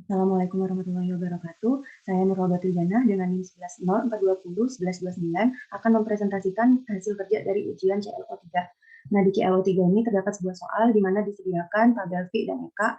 Assalamualaikum warahmatullahi wabarakatuh. Saya Nurul Batujana dengan NIM 1104201129 akan mempresentasikan hasil kerja dari ujian CLO 3. Nah, di CLO 3 ini terdapat sebuah soal di mana disediakan tabel V dan EK.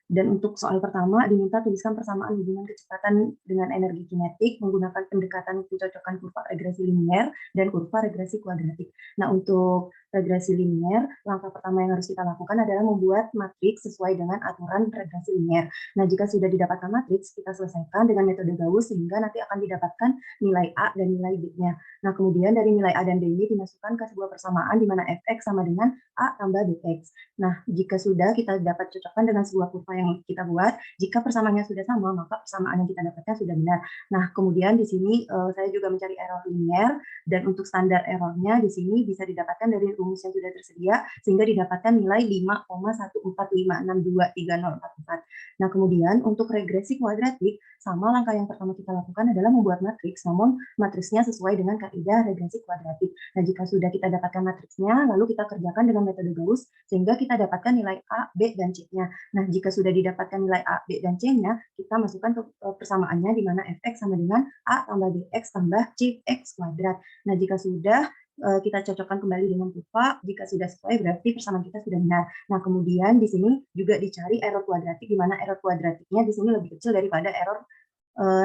Dan untuk soal pertama diminta tuliskan persamaan hubungan kecepatan dengan energi kinetik menggunakan pendekatan pencocokan kurva regresi linier dan kurva regresi kuadratik. Nah, untuk regresi linier, langkah pertama yang harus kita lakukan adalah membuat matriks sesuai dengan aturan regresi linier. Nah, jika sudah didapatkan matriks, kita selesaikan dengan metode Gauss sehingga nanti akan didapatkan nilai A dan nilai B-nya. Nah, kemudian dari nilai A dan B ini dimasukkan ke sebuah persamaan di mana fx sama dengan A tambah bx. Nah, jika sudah kita dapat cocokkan dengan sebuah kurva yang kita buat, jika persamaannya sudah sama, maka persamaan yang kita dapatkan sudah benar. Nah, kemudian di sini saya juga mencari error linier, dan untuk standar errornya di sini bisa didapatkan dari rumus yang sudah tersedia, sehingga didapatkan nilai 5,145623044. Nah, kemudian untuk regresi kuadratik, sama langkah yang pertama kita lakukan adalah membuat matriks, namun matriksnya sesuai dengan kaidah regresi kuadratik. Nah, jika sudah kita dapatkan matriksnya, lalu kita kerjakan dengan metode Gauss, sehingga kita dapatkan nilai A, B, dan C-nya. Nah, jika sudah didapatkan nilai A, B, dan C-nya, kita masukkan ke persamaannya di mana fx sama dengan A tambah bx tambah cx kuadrat. Nah, jika sudah kita cocokkan kembali dengan kurva, jika sudah sesuai berarti persamaan kita sudah benar. Nah, kemudian di sini juga dicari error kuadratik, di mana error kuadratiknya di sini lebih kecil daripada error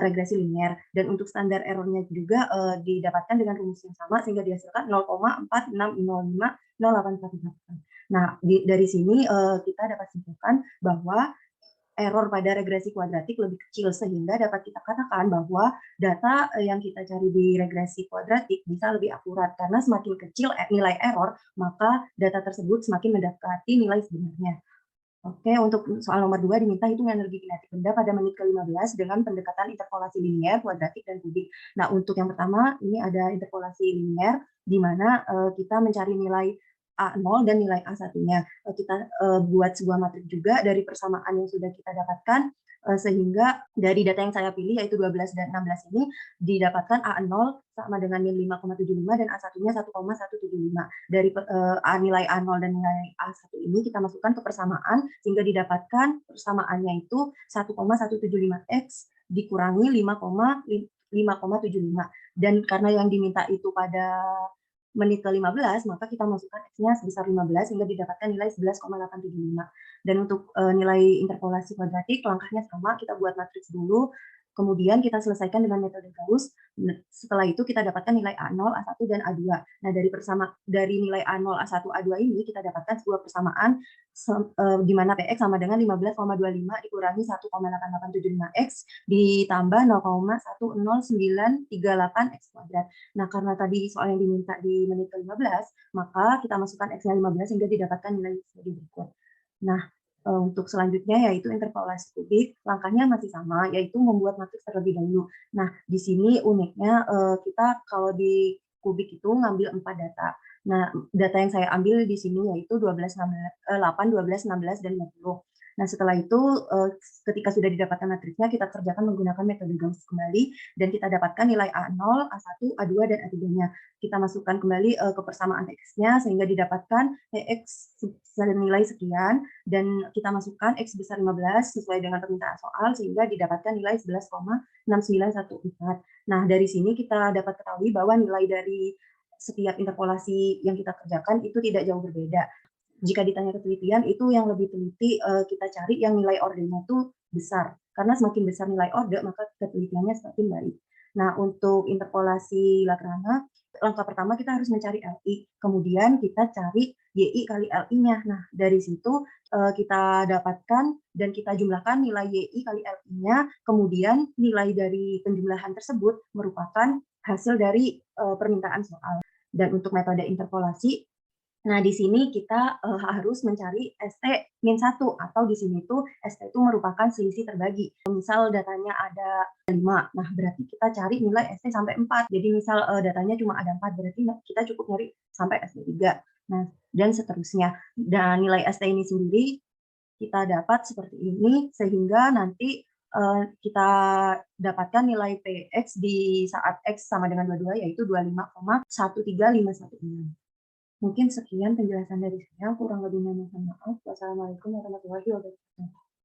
regresi linier. Dan untuk standar errornya juga didapatkan dengan rumus yang sama sehingga dihasilkan 0,46050848. Nah, dari sini kita dapat simpulkan bahwa error pada regresi kuadratik lebih kecil sehingga dapat kita katakan bahwa data yang kita cari di regresi kuadratik bisa lebih akurat karena semakin kecil nilai error, maka data tersebut semakin mendekati nilai sebenarnya. Oke, untuk soal nomor 2 diminta hitung energi kinetik benda pada menit ke-15 dengan pendekatan interpolasi linier, kuadratik, dan kubik. Nah, untuk yang pertama, ini ada interpolasi linier, di mana kita mencari nilai A0 dan nilai A1-nya. Kita buat sebuah matrik juga dari persamaan yang sudah kita dapatkan, sehingga dari data yang saya pilih, yaitu 12 dan 16 ini, didapatkan A0 sama dengan min 5,75 dan A1-nya 1,175. Dari nilai A0 dan nilai A1 ini kita masukkan ke persamaan sehingga didapatkan persamaannya itu 1,175x dikurangi 5,575. Dan karena yang diminta itu pada menit ke-15, maka kita masukkan X-nya sebesar 15 sehingga didapatkan nilai 11,875. Dan untuk nilai interpolasi kuadratik, langkahnya sama, kita buat matriks dulu, kemudian kita selesaikan dengan metode Gauss. Setelah itu kita dapatkan nilai A0, A1, dan A2. Nah, dari nilai A0, A1, A2 ini kita dapatkan sebuah persamaan di mana PX sama dengan 15,25 dikurangi 1,8875X ditambah 0,10938X kuadrat. Nah, karena tadi soal yang diminta di menit ke-15, maka kita masukkan X-nya 15 sehingga didapatkan nilai sebagai berikut. Nah, untuk selanjutnya yaitu interpolasi kubik, langkahnya masih sama, yaitu membuat matriks terlebih dahulu. Nah, di sini uniknya kita kalau di kubik itu ngambil 4 data. Nah, data yang saya ambil di sini yaitu 12, 8, 12, 16, dan 20. Nah, setelah itu ketika sudah didapatkan matriksnya, kita kerjakan menggunakan metode Gauss kembali, dan kita dapatkan nilai A0, A1, A2, dan A3-nya. Kita masukkan kembali ke persamaan X-nya sehingga didapatkan X senilai sekian, dan kita masukkan X besar 15 sesuai dengan permintaan soal sehingga didapatkan nilai 11,6914. Nah, dari sini kita dapat ketahui bahwa nilai dari setiap interpolasi yang kita kerjakan itu tidak jauh berbeda. Jika ditanya ketelitian, itu yang lebih teliti kita cari yang nilai ordenya itu besar. Karena semakin besar nilai orde, maka ketelitiannya semakin baik. Nah, untuk interpolasi Lagrange, langkah pertama kita harus mencari LI. Kemudian kita cari YI kali LI-nya. Nah, dari situ kita dapatkan dan kita jumlahkan nilai YI kali LI-nya. Kemudian nilai dari penjumlahan tersebut merupakan hasil dari permintaan soal. Dan untuk metode interpolasi, nah, di sini kita harus mencari ST-1 atau di sini tuh ST itu merupakan selisih terbagi. Misal datanya ada 5, nah berarti kita cari nilai ST sampai 4. Jadi misal datanya cuma ada 4, berarti kita cukup nyari sampai ST3. Nah, dan seterusnya. Dan nilai ST ini sendiri kita dapat seperti ini sehingga nanti kita dapatkan nilai PX di saat X sama dengan 22 yaitu 25,13516. Mungkin sekian penjelasan dari saya, kurang lebihnya mohon maaf. Wassalamualaikum warahmatullahi wabarakatuh.